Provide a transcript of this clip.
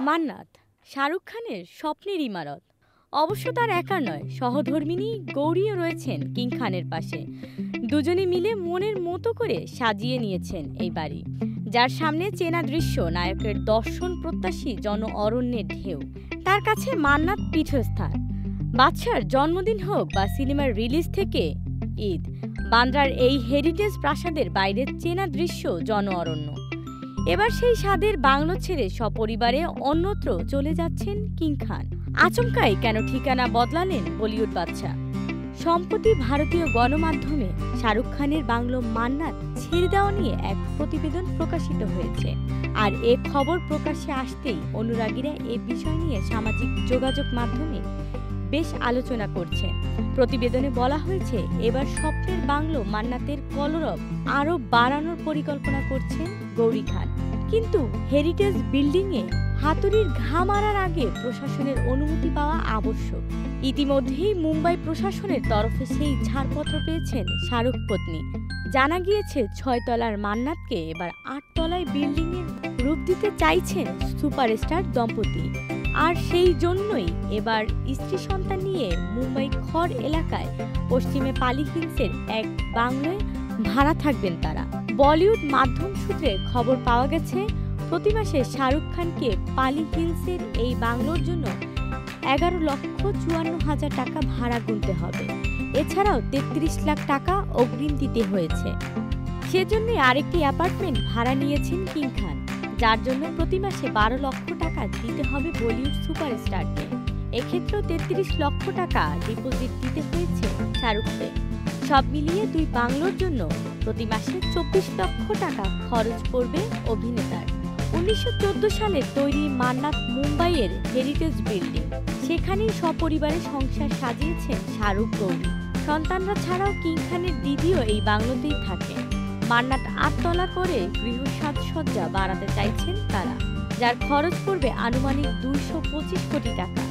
মান্নাত শাহরুখ খানের স্বপ্নের ইমারত। অবশ্য তার একা নয়, সহধর্মিণী গৌরীও রয়েছেন কিং খানের পাশে। দুজনে মিলে মনের মতো করে সাজিয়ে নিয়েছেন এই বাড়ি, যার সামনে চেনা দৃশ্য নায়কের দর্শন প্রত্যাশী জন অরণ্যের ঢেউ। তার কাছে মান্নাত পীঠস্থান। বাদশার জন্মদিন হোক বা সিনেমার রিলিজ থেকে ঈদ, বান্দ্রার এই হেরিটেজ প্রাসাদের বাইরে চেনা দৃশ্য জন অরণ্য। এবার সেই স্বাদের বাংলো ছেড়ে সপরিবারে অন্যত্র চলে যাচ্ছেন কিং খান। আচমকাই কেন ঠিকানা বদলালেন বলিউড বাদশা? সম্প্রতি ভারতীয় গণমাধ্যমে শাহরুখ খানের বাংলো মান্নাত ছেড়ে দেওয়া নিয়ে এক প্রতিবেদন প্রকাশিত হয়েছে। আর এ খবর প্রকাশ্যে আসতেই অনুরাগীরা এ বিষয় নিয়ে সামাজিক যোগাযোগ মাধ্যমে বেশ আলোচনা করছে। প্রতিবেদনে বলা হয়েছে, এবার স্বপ্নের বাংলো মান্নাতের কলরব আরও বাড়ানোর পরিকল্পনা করছেন গৌরী খান। কিন্তু হেরিটেজ বিল্ডিংয়ে হাতুড়ির ঘা মারার আগে প্রশাসনের অনুমতি পাওয়া আবশ্যক। ইতিমধ্যেই মুম্বাই প্রশাসনের তরফে সেই ছাড়পত্র পেয়েছেন শাহরুখ পত্নী। জানা গিয়েছে ৬ তলার মান্নাতকে এবার ৮ তলায় বিল্ডিংয়ের রূপ দিতে চাইছেন সুপারস্টার দম্পতি। আর সেই জন্যই এবার স্ত্রী সন্তান নিয়ে মুম্বাই খড় এলাকায় পশ্চিমে পালি হিলসের এক বাংলোয় ভাড়া থাকবেন তারা। বলিউড মাধ্যম সূত্রে খবর পাওয়া গেছে, প্রতি মাসে শাহরুখ খানকে পালি হিলসের এই বাংলোর জন্য ১১,৫৪,০০০ টাকা ভাড়া গুনতে হবে। এছাড়াও ৩৩ লাখ টাকা অগ্রিম দিতে হয়েছে। সেজন্য আরেকটি অ্যাপার্টমেন্ট ভাড়া নিয়েছেন কিং খান, যার জন্য প্রতি মাসে ১২ লক্ষ টাকা দিতে হবে বলিউড সুপারস্টারকে। এক্ষেত্রেও ৩৩ লক্ষ টাকা ডিপোজিট দিতে হয়েছে শাহরুখকে। সব মিলিয়ে দুই বাংলোর জন্য প্রতি মাসে ২৪ লক্ষ টাকা খরচ পড়বে অভিনেতার। ১৯১৪ সালে তৈরি মান্নাত মুম্বাইয়ের হেরিটেজ বিল্ডিং, সেখানেই সপরিবারে সংসার সাজিয়েছেন শাহরুখ গৌরী। সন্তানরা ছাড়াও কিং খানের দিদিও এই বাংলোতেই থাকে। মান্নাত ৮ তলা করে গৃহ সাজসজ্জা বাড়াতে চাইছেন তারা, যার খরচ পড়বে আনুমানিক ২২৫ কোটি টাকা।